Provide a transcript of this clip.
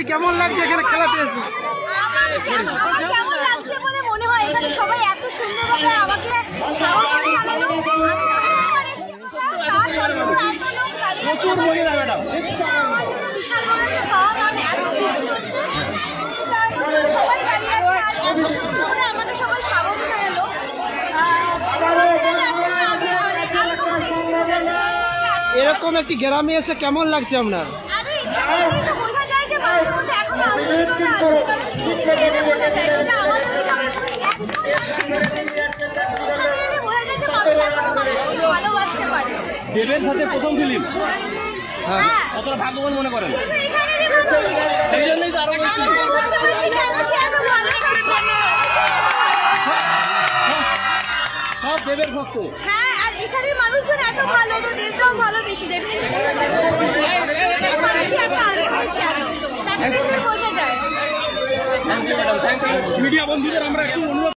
কেমন লাগছে এখানে খেলাতে এসে? কেমন লাগছে বলে মনে হয় এখানে সবাই এত সুন্দরভাবে আমাকে স্বাগত জানালো। প্রচুর মহিলা ম্যাডাম, বিশাল বড় একটা পাওয়া, কারণ এত বৃষ্টি হচ্ছে সবাই দাঁড়িয়ে আছে আর এত সুন্দর করে আমাকে সবাই স্বাগত জানালো। এরকম একটি গ্রামে এসে কেমন লাগছে আপনার? বোঝা যায় যে মানুষের মধ্যে এখনো আন্তরিকতা আছে, বোঝা যায় সেটা আমাদের বোঝা যায় যে মানুষ এখনো মানুষকে ভালোবাসতে পারে। দেবের সাথে প্রথম ফিল্ম, হ্যাঁ, কতটা ভাগ্যবান মনে করেন? সেই সেই জন্যই তো আরো বলছি সব দেবের ভক্ত। হ্যাঁ, আর এখানের মানুষজন এত ভালো, তো দেশটাও ভালো, বেশি মানুষই এত আন্তরিক বোঝা যায়। মিডিয়া বন্ধুদের আমরা একটু অনুরোধ